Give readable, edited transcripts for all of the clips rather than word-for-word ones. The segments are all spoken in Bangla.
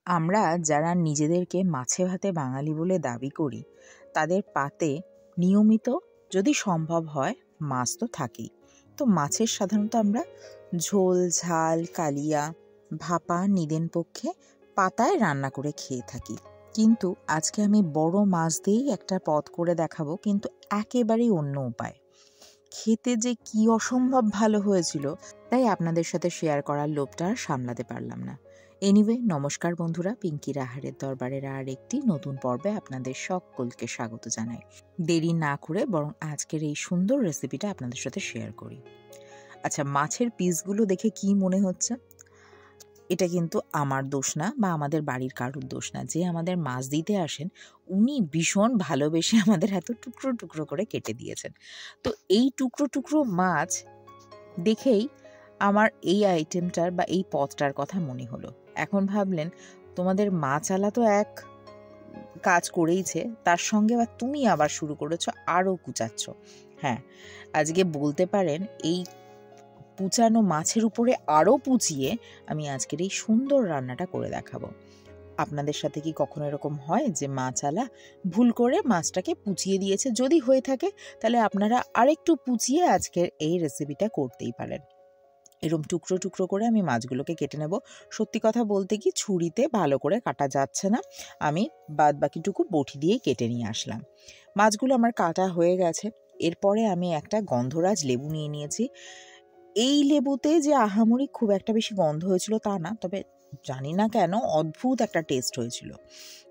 আমরা যারা নিজেদেরকে মাছে ভাতে বাঙালি বলে দাবি করি, তাদের পাতে নিয়মিত যদি সম্ভব হয় মাছ তো থাকেই। তো মাছের সাধারণত আমরা ঝোল, ঝাল, কালিয়া, ভাপা, নিদেন পক্ষে পাতায় রান্না করে খেয়ে থাকি। কিন্তু আজকে আমি বড় মাছ দিয়েই একটা পদ করে দেখাবো, কিন্তু একেবারেই অন্য উপায়। খেতে যে কি অসম্ভব ভালো হয়েছিল, তাই আপনাদের সাথে শেয়ার করার লোভটা আর সামলাতে পারলাম না। এনিওয়ে, নমস্কার বন্ধুরা, পিঙ্কির আহারের দরবারের আর একটি নতুন পর্বে আপনাদের সকলকে স্বাগত জানাই। দেরি না করে বরং আজকের এই সুন্দর রেসিপিটা আপনাদের সাথে শেয়ার করি। আচ্ছা, মাছের পিসগুলো দেখে কি মনে হচ্ছে? এটা কিন্তু আমার দোষ না বা আমাদের বাড়ির কারুর দোষ না। যে আমাদের মাছ দিতে আসেন উনি ভীষণ ভালোবেসে আমাদের এত টুকরো টুকরো করে কেটে দিয়েছেন। তো এই টুকরো টুকরো মাছ দেখেই আমার এই আইটেমটার বা এই পদটার কথা মনে হলো। এখন ভাবলেন, তোমাদের মাছালা তো এক কাজ করেইছে, তার সঙ্গে আবার তুমি আবার শুরু করেছো আরও কুচাচ্ছ। হ্যাঁ, আজকে বলতে পারেন এই পুচানো মাছের উপরে আরও পুচিয়ে আমি আজকের এই সুন্দর রান্নাটা করে দেখাবো। আপনাদের সাথে কি কখনো এরকম হয় যে মাছালা ভুল করে মাছটাকে পুচিয়ে দিয়েছে? যদি হয়ে থাকে তাহলে আপনারা আরেকটু পুচিয়ে আজকের এই রেসিপিটা করতেই পারেন। এরকম টুকরো টুকরো করে আমি মাছগুলোকে কেটে নেব। সত্যি কথা বলতে কি, ছুরিতে ভালো করে কাটা যাচ্ছে না, আমি বাদ বাকিটুকু বটি দিয়েই কেটে নিয়ে আসলাম। মাছগুলো আমার কাটা হয়ে গেছে। এরপরে আমি একটা গন্ধরাজ লেবু নিয়ে নিয়েছি। এই লেবুতে যে আহামরি খুব একটা বেশি গন্ধ হয়েছিল তা না, তবে জানি না কেন অদ্ভুত একটা টেস্ট হয়েছিল।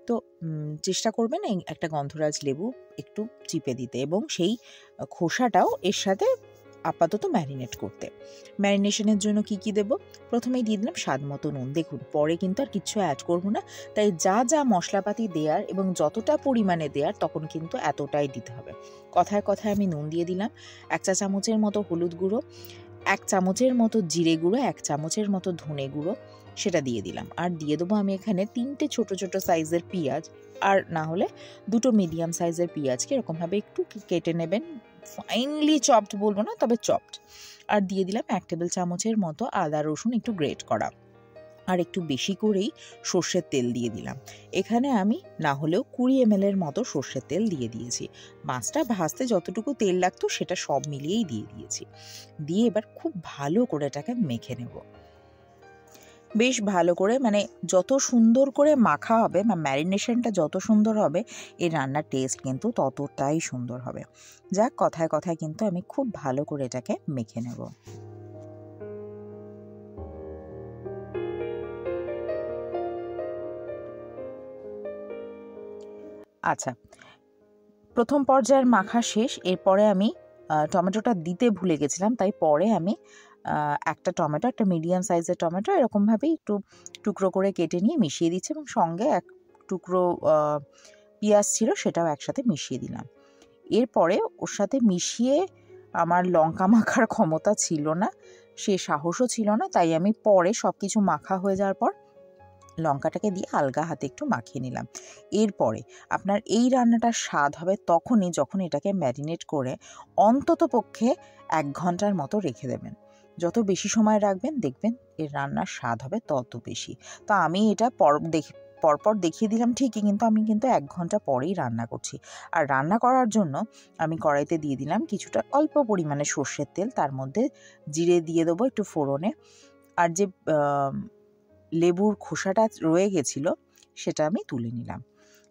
তো চেষ্টা করবেন এই একটা গন্ধরাজ লেবু একটু চিপে দিতে এবং সেই খোসাটাও এর সাথে আপাতত ম্যারিনেট করতে। ম্যারিনেশনের জন্য কি কি দেব? প্রথমেই দিয়ে দিলাম স্বাদ মতো নুন। দেখুন, পরে কিন্তু আর কিচ্ছু অ্যাড করবো না, তাই যা যা মশলাপাতি দেওয়ার এবং যতটা পরিমাণে দেওয়ার তখন কিন্তু এতটাই দিতে হবে। কথায় কথায় আমি নুন দিয়ে দিলাম, 1 চা চামচের মতো হলুদ গুঁড়ো, 1 চামচের মতো জিরে গুঁড়ো, 1 চামচের মতো ধনে গুঁড়ো, সেটা দিয়ে দিলাম। আর দিয়ে দেবো আমি এখানে 3টে ছোট ছোট সাইজের পেঁয়াজ, আর না হলে 2টো মিডিয়াম সাইজের পেঁয়াজকে এরকমভাবে একটু কেটে নেবেন। ফাইনলি চপড বলবো না, তবে চপড। আর দিয়ে দিলাম 1 টেবিল চামচের মতো আদা রসুন একটু গ্রেট করা, আর একটু বেশি করেই সর্ষের তেল দিয়ে দিলাম। এখানে আমি না হলেও 20 ml মতো সর্ষের তেল দিয়ে দিয়েছি। মাছটা ভাজতে যতটুকু তেল লাগতো সেটা সব মিলিয়েই দিয়ে দিয়েছি। দিয়ে এবার খুব ভালো করে এটাকে মেখে নেব। বেশ ভালো করে, মানে যত সুন্দর করে মাখা হবে বা ম্যারিনেশনটা যত সুন্দর হবে, এই রান্নার টেস্ট কিন্তু ততটাই সুন্দর হবে। যাক, কথায় কথায় কিন্তু আমি খুব ভালো করে এটাকে মেখে নেব। আচ্ছা, প্রথম পর্যায়ের মাখা শেষ। এরপরে আমি টমেটোটা দিতে ভুলে গেছিলাম, তাই পরে আমি একটা টমেটো, একটা মিডিয়াম সাইজের টমেটো এরকমভাবেই একটু টুকরো করে কেটে নিয়ে মিশিয়ে দিচ্ছি, এবং সঙ্গে এক টুকরো পেঁয়াজ ছিল সেটাও একসাথে মিশিয়ে দিলাম। এরপরে ওর সাথে মিশিয়ে আমার লঙ্কা মাখার ক্ষমতা ছিল না, সে সাহসও ছিল না, তাই আমি পরে সব কিছু মাখা হয়ে যাওয়ার পর লঙ্কাটাকে দিয়ে আলগা হাতে একটু মাখিয়ে নিলাম। এরপরে আপনার এই রান্নাটার স্বাদ হবে তখনই যখন এটাকে ম্যারিনেট করে অন্তত পক্ষে 1 ঘন্টার মতো রেখে দেবেন। যত বেশি সময় রাখবেন দেখবেন এর রান্নার স্বাদ হবে তত বেশি। তো আমি এটা পরপর দেখিয়ে দিলাম ঠিকই, কিন্তু আমি 1 ঘন্টা পরেই রান্না করছি। আর রান্না করার জন্য আমি কড়াইতে দিয়ে দিলাম কিছুটা অল্প পরিমাণে সর্ষের তেল, তার মধ্যে জিরে দিয়ে দেবো একটু ফোড়নে, আর যে লেবুর খোসাটা রয়ে গেছিলো সেটা আমি তুলে নিলাম।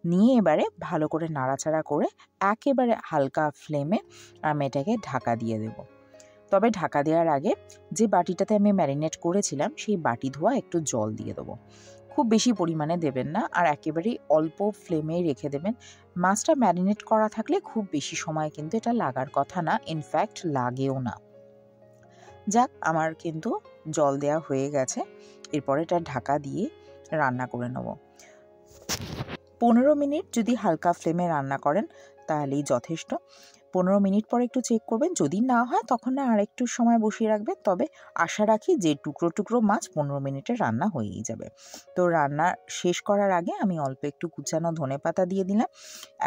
নিয়ে এবারে ভালো করে নাড়াচাড়া করে একেবারে হালকা ফ্লেমে আমি এটাকে ঢাকা দিয়ে দেব। তবে ঢাকা দেওয়ার আগে যে বাটিটাতে আমি ম্যারিনেট করেছিলাম সেই বাটি ধোয়া একটু জল দিয়ে দেবো। খুব বেশি পরিমাণে দেবেন না, আর একেবারেই অল্প ফ্লেমে রেখে দেবেন। মাছটা ম্যারিনেট করা থাকলে খুব বেশি সময় কিন্তু এটা লাগার কথা না, ইনফ্যাক্ট লাগেও না। যাক, আমার কিন্তু জল দেওয়া হয়ে গেছে। এরপরে এটা ঢাকা দিয়ে রান্না করে নেব। 15 মিনিট যদি হালকা ফ্লেমে রান্না করেন তাহলেই যথেষ্ট। 15 মিনিট পরে একটু চেক করবেন, যদি না হয় তখন আর একটু সময় বসিয়ে রাখবেন। তবে আশা রাখি যে টুকরো টুকরো মাছ 15 মিনিটে রান্না হয়েই যাবে। তো রান্না শেষ করার আগে আমি অল্প একটু কুচানো ধনেপাতা দিয়ে দিলাম।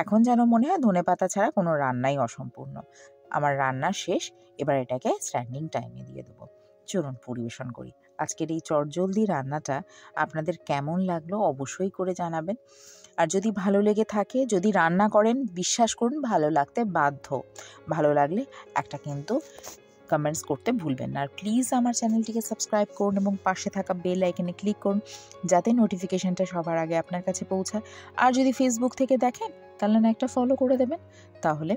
এখন যেন মনে হয় ধনেপাতা ছাড়া কোনো রান্নাই অসম্পূর্ণ। আমার রান্না শেষ, এবার এটাকে স্ট্যান্ডিং টাইমে দিয়ে দেবো। চলুন পরিবেশন করি। আজকের এই চটজলদি রান্নাটা আপনাদের কেমন লাগলো অবশ্যই করে জানাবেন। আর যদি ভালো লেগে থাকে, যদি রান্না করেন, বিশ্বাস করুন ভালো লাগতে বাধ্য। ভালো লাগলে একটা কিন্তু কমেন্টস করতে ভুলবেন না। আর প্লিজ আমার চ্যানেলটিকে সাবস্ক্রাইব করুন এবং পাশে থাকা বেল আইকনে ক্লিক করুন, যাতে নোটিফিকেশনটা সবার আগে আপনার কাছে পৌঁছায়। আর যদি ফেসবুক থেকে দেখেন তাহলে না একটা ফলো করে দেবেন। তাহলে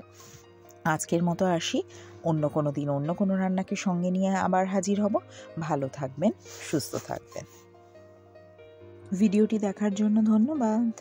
আজকের মতো আসি, অন্য কোনো দিন অন্য কোনো রান্নাকে সঙ্গে নিয়ে আবার হাজির হব। ভালো থাকবেন, সুস্থ থাকবেন। ভিডিওটি দেখার জন্য ধন্যবাদ।